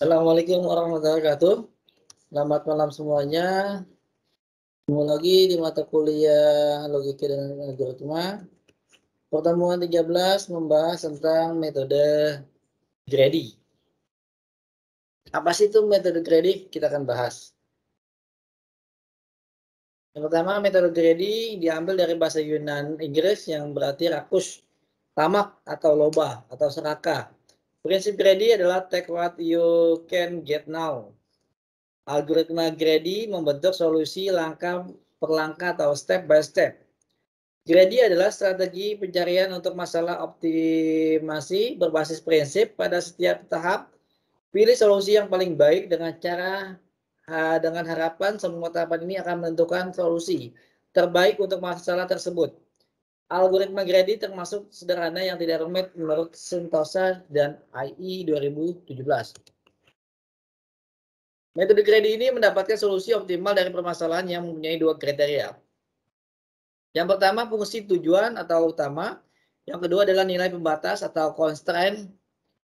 Assalamualaikum warahmatullahi wabarakatuh. Selamat malam semuanya. Ketemu lagi di mata kuliah Logika dan Algoritma. Pertemuan 13 membahas tentang metode Grady. Apa sih itu metode Grady? Kita akan bahas. Yang pertama, metode Grady diambil dari bahasa Yunan Inggris yang berarti rakus, tamak atau loba atau serakah. Prinsip Grady adalah take what you can get now. Algoritma Grady membentuk solusi langkah per langkah atau step by step. Grady adalah strategi pencarian untuk masalah optimasi berbasis prinsip. Pada setiap tahap, pilih solusi yang paling baik dengan harapan semua tahapan ini akan menentukan solusi terbaik untuk masalah tersebut. Algoritma Grady termasuk sederhana yang tidak rumit menurut Sentosa dan IE 2017. Metode Grady ini mendapatkan solusi optimal dari permasalahan yang mempunyai dua kriteria. Yang pertama, fungsi tujuan atau utama. Yang kedua adalah nilai pembatas atau constraint.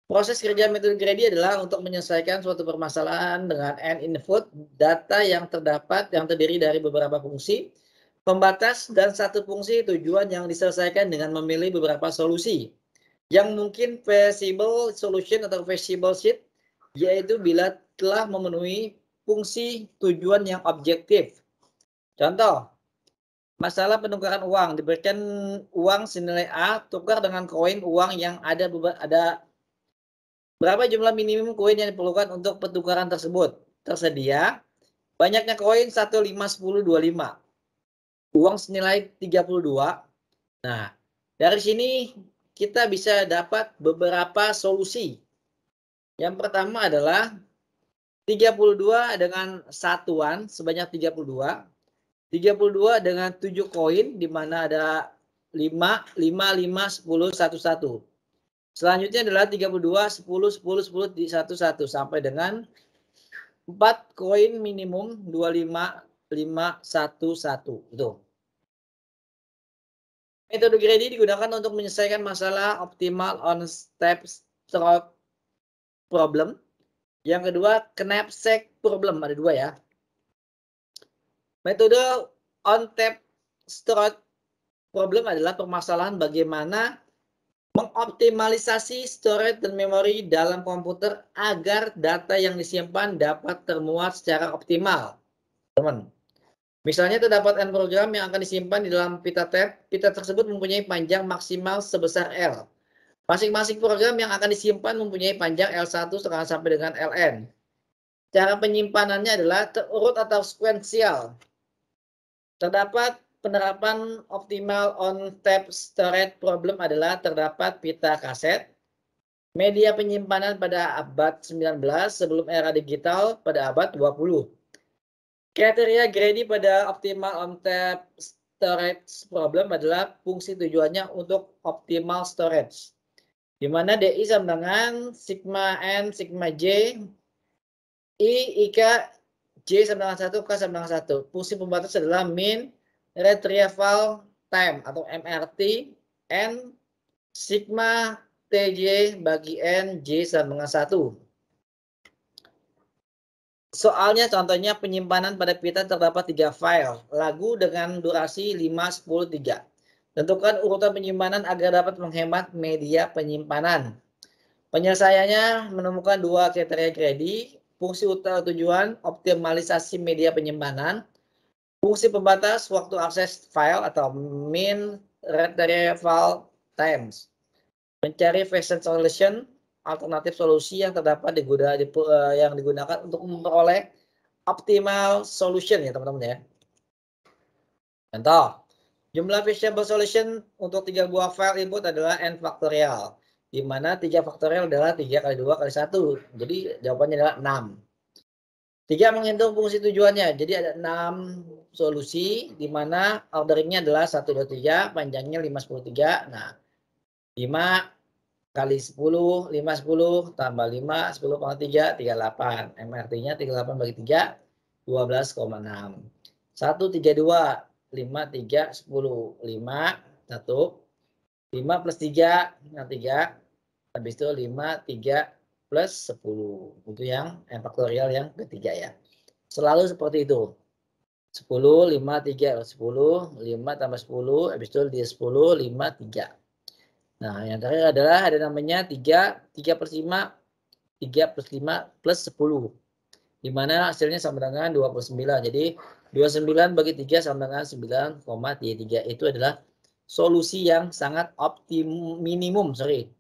Proses kerja metode Grady adalah untuk menyelesaikan suatu permasalahan dengan n input, data yang terdapat yang terdiri dari beberapa fungsi, pembatas, dan satu fungsi tujuan yang diselesaikan dengan memilih beberapa solusi. Yang mungkin feasible solution atau feasible sheet, yaitu bila telah memenuhi fungsi tujuan yang objektif. Contoh, masalah penukaran uang, diberikan uang senilai A, tukar dengan koin uang yang ada berapa jumlah minimum koin yang diperlukan untuk pertukaran tersebut. Tersedia banyaknya koin 1, 5, 10, 25. Uang senilai 32. Nah, dari sini kita bisa dapat beberapa solusi. Yang pertama adalah 32 dengan satuan sebanyak 32. 32 dengan 7 koin di mana ada 5, 5, 5, 10, 1, 1. Selanjutnya adalah 32, 10, 10, 10, 1, 1 sampai dengan 4 koin minimum 25, 5, 1, 1. Itu. Metode Grady digunakan untuk menyelesaikan masalah optimal on step stroke problem. Yang kedua, knapsack problem, ada dua ya. Metode on-tap storage problem adalah permasalahan bagaimana mengoptimalisasi storage dan memori dalam komputer agar data yang disimpan dapat termuat secara optimal. Teman, misalnya terdapat n program yang akan disimpan di dalam pita tab. Pita tersebut mempunyai panjang maksimal sebesar L. Masing-masing program yang akan disimpan mempunyai panjang L1 sampai dengan Ln. Cara penyimpanannya adalah terurut atau sekuensial. Terdapat penerapan optimal on-tap storage problem adalah terdapat pita kaset, media penyimpanan pada abad 19 sebelum era digital pada abad 20. Kriteria Grady pada optimal on-tap storage problem adalah fungsi tujuannya untuk optimal storage, di mana DI sama dengan sigma N, sigma J, I, IK, J sama dengan 1, K sama dengan 1. Fungsi pembatas adalah mean retrieval time atau MRT, N, sigma TJ bagi N, J sama dengan 1. Soalnya contohnya penyimpanan pada pita terdapat 3 file, lagu dengan durasi 5, 10, 3. Tentukan urutan penyimpanan agar dapat menghemat media penyimpanan. Penyelesaiannya menemukan dua kriteria Grady, fungsi utama tujuan, optimalisasi media penyimpanan, fungsi pembatas waktu akses file atau mean retrieval times. Mencari version solution, alternatif solusi yang terdapat yang digunakan untuk memperoleh optimal solution ya teman-teman ya. Contoh, jumlah feasible solution untuk 3 buah file input adalah n faktorial, di mana 3 faktorial adalah 3 kali 2 kali 1. Jadi jawabannya adalah 6. 3 menghitung fungsi tujuannya. Jadi ada 6 solusi di mana orderingnya adalah 1, 2, 3, panjangnya 5, 10, 3. Nah, 5 kali 10, 5, 10, tambah 5, 10 pangkat 3, 38. MRT-nya 38 bagi 3, 12,6. 1, 3, 2, 5, 3, 10. 5, 1, 5 plus 3, 3. Habis itu 5, 3, plus 10. Itu yang n faktorial yang ketiga ya. Selalu seperti itu. 10, 5, 3, 10, 5 tambah 10, habis itu dia 10, 5, 3. Nah, yang terakhir adalah ada namanya 3 plus 5, 3 plus 5 plus 10. Di mana hasilnya sama dengan 29. Jadi 29 bagi 3 sama dengan 9,33. Itu adalah solusi yang sangat minimum, sorry.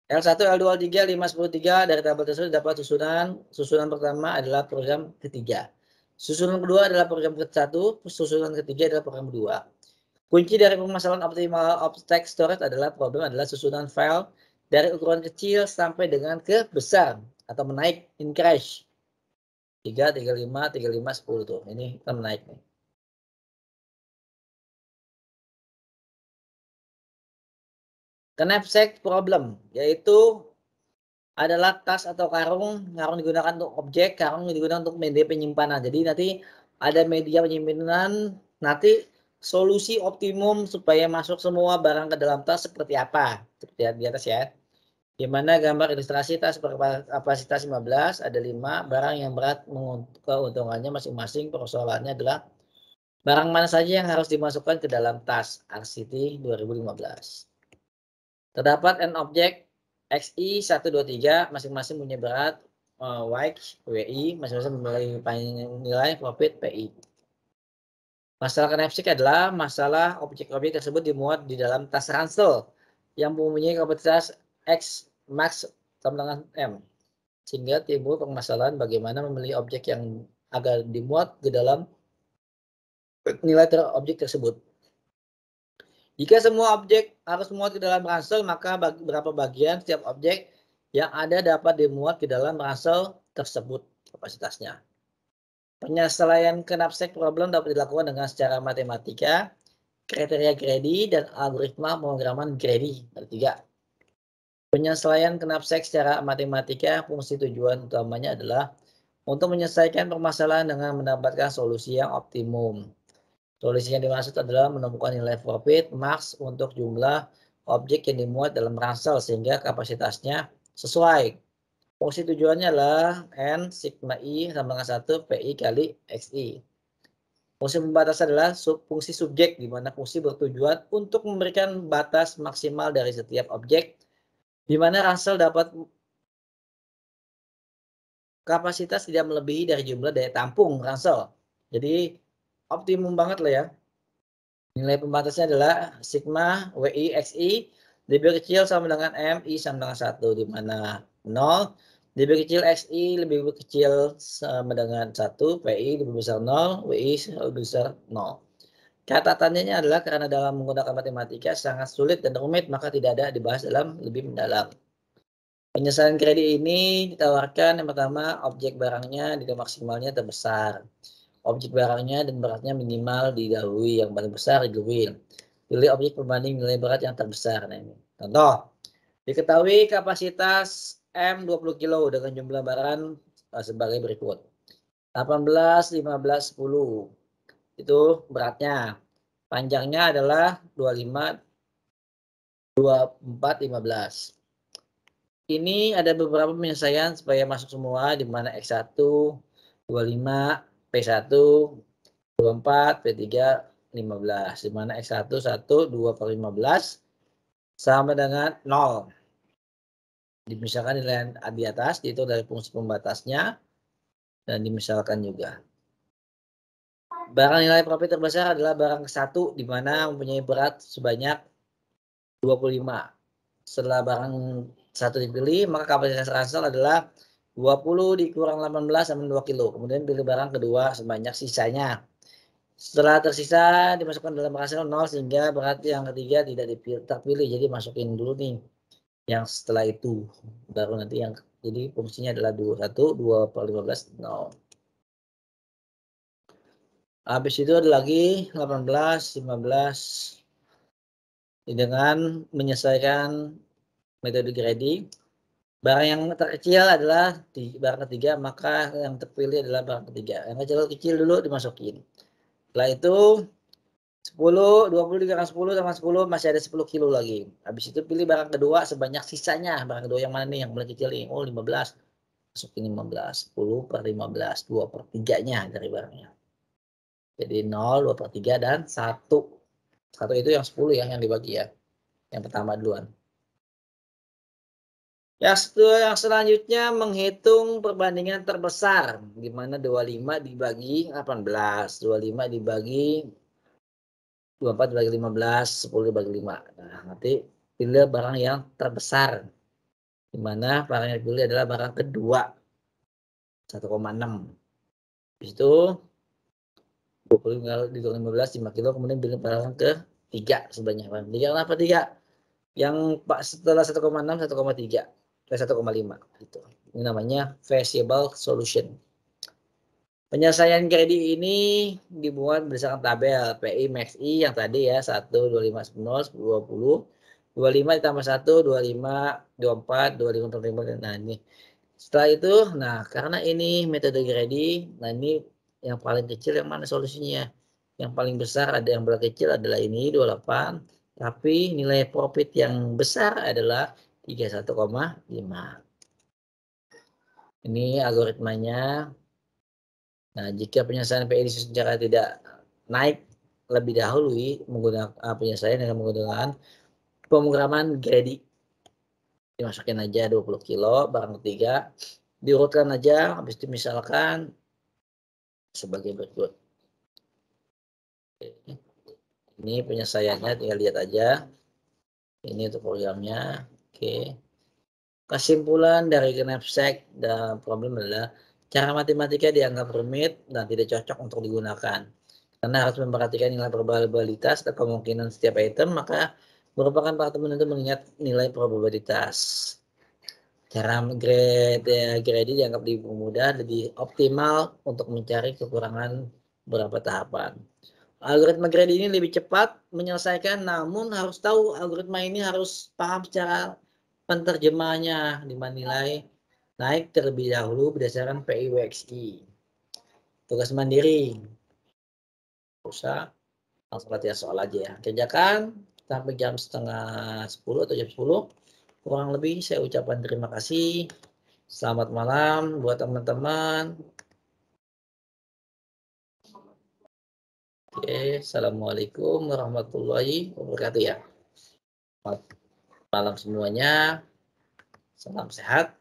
L1, L2, L3, 5, 10, 3 dari tabel tersebut dapat susunan. Susunan pertama adalah program ketiga. Susunan kedua adalah program ke-1, susunan ketiga adalah program kedua. Kunci dari permasalahan optimal object storage adalah susunan file dari ukuran kecil sampai dengan ke besar atau menaik increase. 3, 35, 35, 10 tuh. Ini kita menaik nih. Knapsack problem yaitu adalah tas atau karung digunakan untuk objek, karung digunakan untuk media penyimpanan. Jadi nanti ada media penyimpanan, nanti solusi optimum supaya masuk semua barang ke dalam tas seperti apa? Seperti di atas ya. Di mana gambar ilustrasi tas berkapasitas 15, ada 5 barang yang berat keuntungannya masing-masing. Persoalannya adalah barang mana saja yang harus dimasukkan ke dalam tas RCT 2015. Terdapat n objek XI 1, 2, 3 masing-masing punya berat WI masing-masing memiliki nilai profit PI. Masalah knapsack adalah masalah objek-objek tersebut dimuat di dalam tas ransel yang mempunyai kapasitas X max sama dengan M. Sehingga timbul permasalahan bagaimana memilih objek yang agar dimuat ke dalam nilai objek tersebut. Jika semua objek harus muat ke dalam ransel, maka berapa bagian setiap objek yang ada dapat dimuat ke dalam ransel tersebut kapasitasnya. Penyelesaian knapsack problem dapat dilakukan dengan secara matematika, kriteria Grady, dan algoritma pemrograman Grady. Ada 3. Penyelesaian knapsack secara matematika, fungsi tujuan utamanya adalah untuk menyelesaikan permasalahan dengan mendapatkan solusi yang optimum. Solusi yang dimaksud adalah menemukan nilai profit max untuk jumlah objek yang dimuat dalam ransel sehingga kapasitasnya sesuai. Fungsi tujuannya adalah N sigma I sama dengan 1 PI kali XI. Fungsi pembatas adalah fungsi subjek di mana fungsi bertujuan untuk memberikan batas maksimal dari setiap objek di mana ransel dapat kapasitas tidak melebihi dari jumlah daya tampung ransel. Jadi optimum banget lah ya. Nilai pembatasnya adalah sigma WI XI lebih kecil sama dengan M, I sama dengan 1, di mana 0 lebih kecil XI lebih kecil sama dengan 1, PI lebih besar 0, WI lebih besar 0. Catatannya adalah karena dalam menggunakan matematika sangat sulit dan rumit, maka tidak ada dibahas dalam lebih mendalam. Penyelesaian kredit ini ditawarkan yang pertama objek barangnya nilai maksimalnya terbesar. Objek barangnya dan beratnya minimal didahului, yang paling besar didahului. Pilih objek pembanding nilai berat yang terbesar. Nah, ini contoh. Diketahui kapasitas M 20 kg dengan jumlah barang sebagai berikut. 18, 15, 10. Itu beratnya. Panjangnya adalah 25, 24, 15. Ini ada beberapa penyelesaian supaya masuk semua, di mana X1, 25, P1, 24, P3, 15. Di mana X1, 1, 2 per 15 sama dengan 0. Dimisalkan nilai di atas, itu dari fungsi pembatasnya, dan dimisalkan juga. Barang nilai profit terbesar adalah barang ke-1, di mana mempunyai berat sebanyak 25. Setelah barang 1 dipilih, maka kapasitas ransel adalah 20 dikurang 18 sama 2 kilo. Kemudian pilih barang kedua sebanyak sisanya. Setelah tersisa dimasukkan dalam ransel 0 sehingga berat yang ketiga tidak terpilih. Jadi masukin dulu nih yang setelah itu. Baru nanti yang jadi fungsinya adalah 21, 2 per 15, 0. Habis itu ada lagi 18, 15 dengan menyelesaikan metode Grady. Barang yang terkecil adalah barang ketiga, maka yang terpilih adalah barang ketiga. Yang kecil-kecil dulu dimasukin. Setelah itu 10, 20 dikali 10 sama 10 masih ada 10 kilo lagi. Habis itu pilih barang kedua sebanyak sisanya. Barang kedua yang mana nih yang paling kecil nih? Oh 15. Masukin 15. 10 per 15. 2 per 3-nya dari barangnya. Jadi 0, 2 per 3 dan 1. 1 itu yang 10 ya yang dibagi ya. Yang pertama duluan. Yang selanjutnya menghitung perbandingan terbesar. Di mana 25 dibagi 18. 25 dibagi 24 dibagi 15, 10 dibagi 5. Nah, nanti pilih barang yang terbesar. Di mana barang yang dipilih adalah barang kedua. 1,6. Habis itu 20 di 15, 5 kilo. Kemudian pilih barang ketiga sebanyak barang. 3 kenapa 3? Yang setelah 1,6, 1,3. 1,5. Gitu. Ini namanya feasible solution. Penyelesaian kredit ini dibuat berdasarkan tabel PI Max I yang tadi ya 1, 25, 10, 20, 25 ditambah 1, 25, 24, 25, 25. Nah ini. Setelah itu, nah karena ini metode kredit, nah ini yang paling kecil yang mana solusinya? Yang paling besar ada yang paling kecil adalah ini 28, tapi nilai profit yang besar adalah 31,5. Ini algoritmanya. Nah, jika penyelesaian PI secara tidak naik lebih dahulu menggunakan penyelesaian dengan menggunakan pemrograman Grady. Dimasukin aja 20 kilo barang ketiga, diurutkan aja, habis itu misalkan sebagai berikut. Ini penyelesaiannya tinggal lihat aja. Ini untuk programnya. Oke. Kesimpulan dari knapsack dan problem adalah cara matematika dianggap rumit dan tidak cocok untuk digunakan. Karena harus memperhatikan nilai probabilitas dan kemungkinan setiap item, maka merupakan faktor penentu mengingat nilai probabilitas. Cara Grady dianggap lebih mudah, lebih optimal untuk mencari kekurangan beberapa tahapan. Algoritma Grady ini lebih cepat menyelesaikan, namun harus tahu algoritma ini harus paham secara penerjemahnya, di mana nilai naik terlebih dahulu berdasarkan PIWXI. Tugas mandiri. Usah langsung latihan soal aja ya. Kerjakan sampai jam setengah 10 atau jam 10. Kurang lebih saya ucapkan terima kasih. Selamat malam buat teman-teman. Oke, assalamualaikum warahmatullahi wabarakatuh ya. Selamat malam semuanya. Salam sehat.